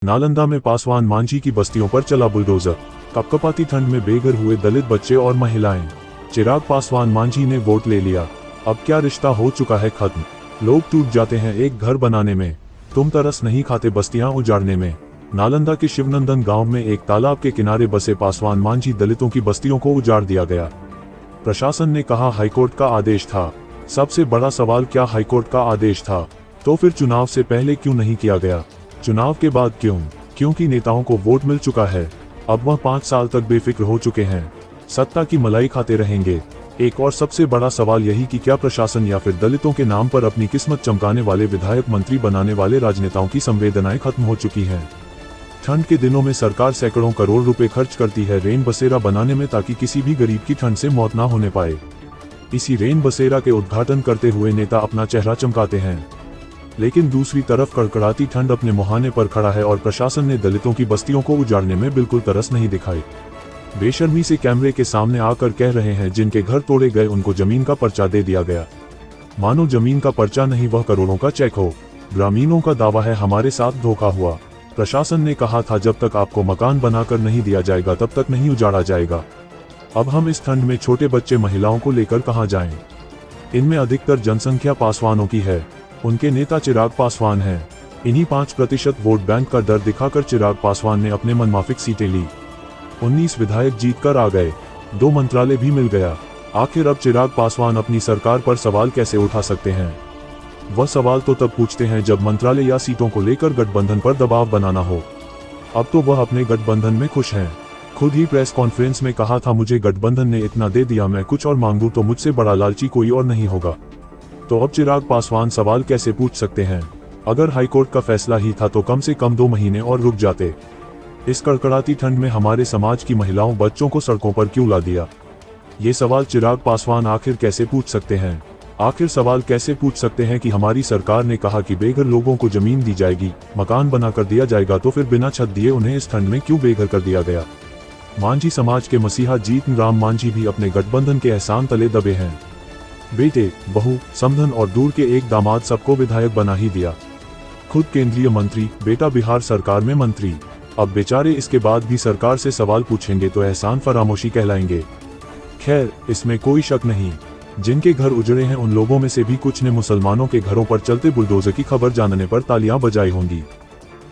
नालंदा में पासवान मांझी की बस्तियों पर चला बुलडोजर। कपकपाती ठंड में बेघर हुए दलित बच्चे और महिलाएं। चिराग पासवान मांझी ने वोट ले लिया, अब क्या रिश्ता हो चुका है खत्म। लोग टूट जाते हैं एक घर बनाने में, तुम तरस नहीं खाते बस्तियां उजाड़ने में। नालंदा के शिवनंदन गांव में एक तालाब के किनारे बसे पासवान मांझी दलितों की बस्तियों को उजाड़ दिया गया। प्रशासन ने कहा हाईकोर्ट का आदेश था। सबसे बड़ा सवाल, क्या हाईकोर्ट का आदेश था तो फिर चुनाव से पहले क्यों नहीं किया गया? चुनाव के बाद क्यों? क्योंकि नेताओं को वोट मिल चुका है, अब वह 5 साल तक बेफिक्र हो चुके हैं, सत्ता की मलाई खाते रहेंगे। एक और सबसे बड़ा सवाल यही कि क्या प्रशासन या फिर दलितों के नाम पर अपनी किस्मत चमकाने वाले विधायक मंत्री बनाने वाले राजनेताओं की संवेदनाएं खत्म हो चुकी हैं। ठंड के दिनों में सरकार सैकड़ों करोड़ रुपए खर्च करती है रेन बसेरा बनाने में, ताकि किसी भी गरीब की ठंड से मौत ना होने पाए। इसी रेन बसेरा के उद्घाटन करते हुए नेता अपना चेहरा चमकाते हैं, लेकिन दूसरी तरफ कड़कड़ाती ठंड अपने मुहाने पर खड़ा है और प्रशासन ने दलितों की बस्तियों को उजाड़ने में बिल्कुल तरस नहीं दिखाई। बेशर्मी से कैमरे के सामने आकर कह रहे हैं जिनके घर तोड़े गए उनको जमीन का पर्चा दे दिया गया, मानो जमीन का पर्चा नहीं वह करोड़ों का चेक हो। ग्रामीणों का दावा है हमारे साथ धोखा हुआ। प्रशासन ने कहा था जब तक आपको मकान बनाकर नहीं दिया जाएगा तब तक नहीं उजाड़ा जाएगा। अब हम इस ठंड में छोटे बच्चे महिलाओं को लेकर कहां जाएं? इनमें अधिकतर जनसंख्या पासवानों की है, उनके नेता चिराग पासवान हैं। इन्हीं 5% वोट बैंक का डर दिखाकर चिराग पासवान ने अपने मनमाफिक सीटें ली। 19 विधायक जीतकर आ गए, 2 मंत्रालय भी मिल गया। आखिर अब चिराग पासवान अपनी सरकार पर सवाल कैसे उठा सकते हैं? वह सवाल तो तब पूछते हैं जब मंत्रालय या सीटों को लेकर गठबंधन पर दबाव बनाना हो। अब तो वह अपने गठबंधन में खुश हैं। खुद ही प्रेस कॉन्फ्रेंस में कहा था मुझे गठबंधन ने इतना दे दिया, मैं कुछ और मांगूं तो मुझसे बड़ा लालची कोई और नहीं होगा। तो अब चिराग पासवान सवाल कैसे पूछ सकते हैं? अगर हाईकोर्ट का फैसला ही था तो कम से कम 2 महीने और रुक जाते। इस कड़कड़ाती ठंड में हमारे समाज की महिलाओं बच्चों को सड़कों पर क्यों ला दिया? ये सवाल चिराग पासवान आखिर कैसे पूछ सकते हैं? आखिर सवाल कैसे पूछ सकते हैं कि हमारी सरकार ने कहा कि बेघर लोगों को जमीन दी जाएगी, मकान बनाकर दिया जाएगा, तो फिर बिना छत दिए उन्हें इस ठंड में क्यों बेघर कर दिया गया? मांझी समाज के मसीहा जीतन राम मांझी भी अपने गठबंधन के एहसान तले दबे हैं। बेटे, बहू, समधन और दूर के एक दामाद सबको विधायक बना ही दिया। खुद केंद्रीय मंत्री, बेटा बिहार सरकार में मंत्री। अब बेचारे इसके बाद भी सरकार से सवाल पूछेंगे तो एहसान फरामोशी कहलाएंगे। खैर, इसमें कोई शक नहीं, जिनके घर उजड़े हैं उन लोगों में से भी कुछ ने मुसलमानों के घरों पर चलते बुलडोजर की खबर जानने पर तालियां बजाई होंगी।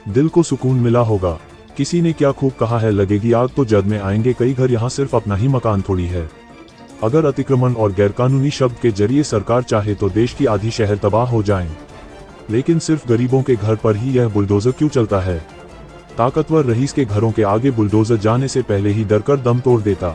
दिल को सुकून मिला होगा। किसी ने क्या खूब कहा है, लगेगी आग तो जद में आएंगे कई घर, यहाँ सिर्फ अपना ही मकान थोड़ी है। अगर अतिक्रमण और गैरकानूनी शब्द के जरिए सरकार चाहे तो देश की आधी शहर तबाह हो जाएं, लेकिन सिर्फ गरीबों के घर पर ही यह बुलडोजर क्यों चलता है? ताकतवर रईस के घरों के आगे बुलडोजर जाने से पहले ही डरकर दम तोड़ देता।